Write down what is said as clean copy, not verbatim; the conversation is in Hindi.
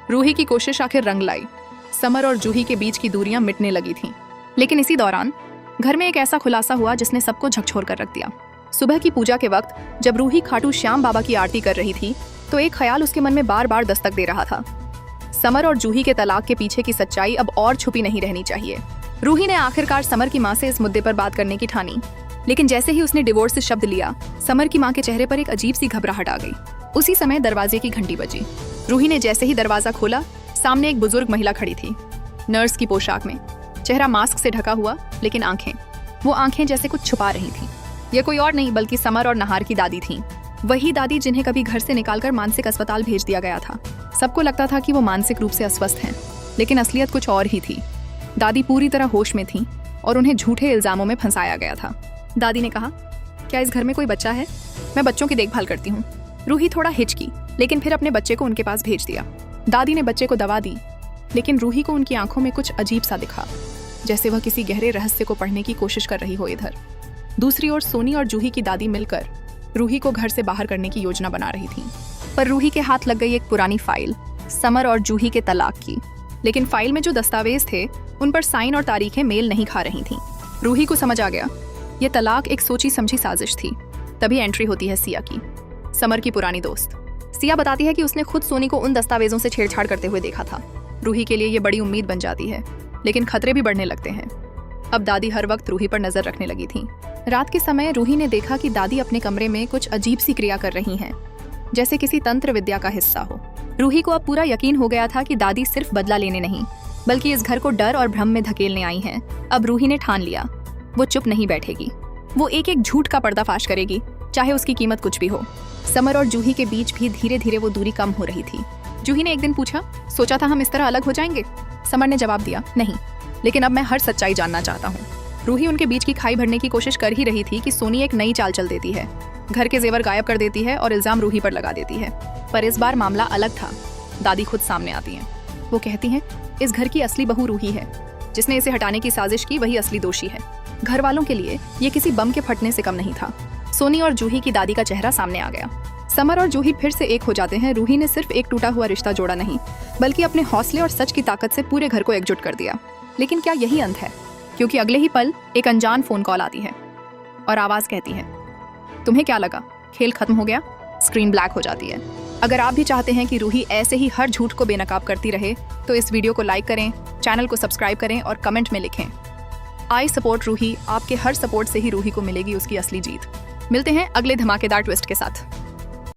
रूही की कोशिश आखिर रंग लाई। समर और जूही के बीच की दूरियां मिटने लगी थीं। लेकिन इसी दौरान घर में एक ऐसा खुलासा हुआ जिसने सबको झकझोर कर रख दिया। सुबह की पूजा के वक्त जब रूही खाटू श्याम बाबा की आरती कर रही थी तो एक ख्याल उसके मन में बार बार दस्तक दे रहा था। समर और जूही के तलाक के पीछे की सच्चाई अब और छुपी नहीं रहनी चाहिए। रूही ने आखिरकार समर की मां से इस मुद्दे पर बात करने की ठानी, लेकिन जैसे ही उसने डिवोर्स से शब्द लिया, समर की मां के चेहरे पर एक अजीब सी घबराहट आ गई। उसी समय दरवाजे की घंटी बजी। रूही ने जैसे ही दरवाजा खोला, सामने एक बुजुर्ग महिला खड़ी थी, नर्स की पोशाक में, चेहरा मास्क से ढका हुआ, लेकिन वो आंखें जैसे कुछ छुपा रही थीं। ये कोई और नहीं बल्कि समर और नहार की दादी थीं। वही दादी जिन्हें कभी घर से निकालकर मानसिक अस्पताल भेज दिया गया था। सबको लगता था कि वो मानसिक रूप से अस्वस्थ हैं, लेकिन असलियत कुछ और ही थी। दादी पूरी तरह होश में थीं और उन्हें झूठे इल्जामों में फंसाया गया था। दादी ने कहा, क्या इस घर में कोई बच्चा है? मैं बच्चों की देखभाल करती हूँ। रूही थोड़ा हिचकी, लेकिन फिर अपने बच्चे को उनके पास भेज दिया। दादी ने बच्चे को दवा दी, लेकिन रूही को उनकी आंखों में कुछ अजीब सा दिखा, जैसे वह किसी गहरे रहस्य को पढ़ने की कोशिश कर रही हो। इधर दूसरी ओर सोनी और जूही की दादी मिलकर रूही को घर से बाहर करने की योजना बना रही थी। पर रूही के हाथ लग गई एक पुरानी फाइल, समर और जूही के तलाक की। लेकिन फाइल में जो दस्तावेज थे उन पर साइन और तारीखें मेल नहीं खा रही थीं। रूही को समझ आ गया, ये तलाक एक सोची समझी साजिश थी। तभी एंट्री होती है सिया की, समर की पुरानी दोस्त। सिया बताती है कि उसने खुद सोनी को उन दस्तावेजों से छेड़छाड़ करते हुए देखा था। रूही के लिए ये बड़ी उम्मीद बन जाती है, लेकिन खतरे भी बढ़ने लगते हैं। अब दादी हर वक्त रूही पर नजर रखने लगी थी। रात के समय रूही ने देखा कि दादी अपने कमरे में कुछ अजीब सी क्रिया कर रही हैं, जैसे किसी तंत्र विद्या का हिस्सा हो। रूही को अब पूरा यकीन हो गया था कि दादी सिर्फ बदला लेने नहीं, बल्कि इस घर को डर और भ्रम में धकेलने आई हैं। अब रूही ने ठान लिया, वो चुप नहीं बैठेगी। वो एक एक झूठ का पर्दाफाश करेगी, चाहे उसकी कीमत कुछ भी हो। समर और जूही के बीच भी धीरे धीरे वो दूरी कम हो रही थी। जूही ने एक दिन पूछा, सोचा था हम इस तरह अलग हो जाएंगे? समर ने जवाब दिया, नहीं, लेकिन अब मैं हर सच्चाई जानना चाहता हूँ। रूही उनके बीच की खाई भरने की कोशिश कर ही रही थी कि सोनी एक नई चाल चल देती है, घर के जेवर गायब कर देती है और इल्जाम रूही पर लगा देती है। पर इस बार मामला अलग था। दादी खुद सामने आती हैं। वो कहती हैं, इस घर की असली बहू रूही है। जिसने इसे हटाने की साजिश की वही असली दोषी है। घर वालों के लिए ये किसी बम के फटने से कम नहीं था। सोनी और जूही की दादी का चेहरा सामने आ गया। समर और जूही फिर से एक हो जाते हैं। रूही ने सिर्फ एक टूटा हुआ रिश्ता जोड़ा नहीं, बल्कि अपने हौसले और सच की ताकत से पूरे घर को एकजुट कर दिया। लेकिन क्या यही अंत है? क्योंकि अगले ही पल एक अनजान फोन कॉल आती है और आवाज कहती है, तुम्हें क्या लगा खेल खत्म हो गया? स्क्रीन ब्लैक हो जाती है। अगर आप भी चाहते हैं कि रूही ऐसे ही हर झूठ को बेनकाब करती रहे तो इस वीडियो को लाइक करें, चैनल को सब्सक्राइब करें और कमेंट में लिखें, आई सपोर्ट रूही। आपके हर सपोर्ट से ही रूही को मिलेगी उसकी असली जीत। मिलते हैं अगले धमाकेदार ट्विस्ट के साथ।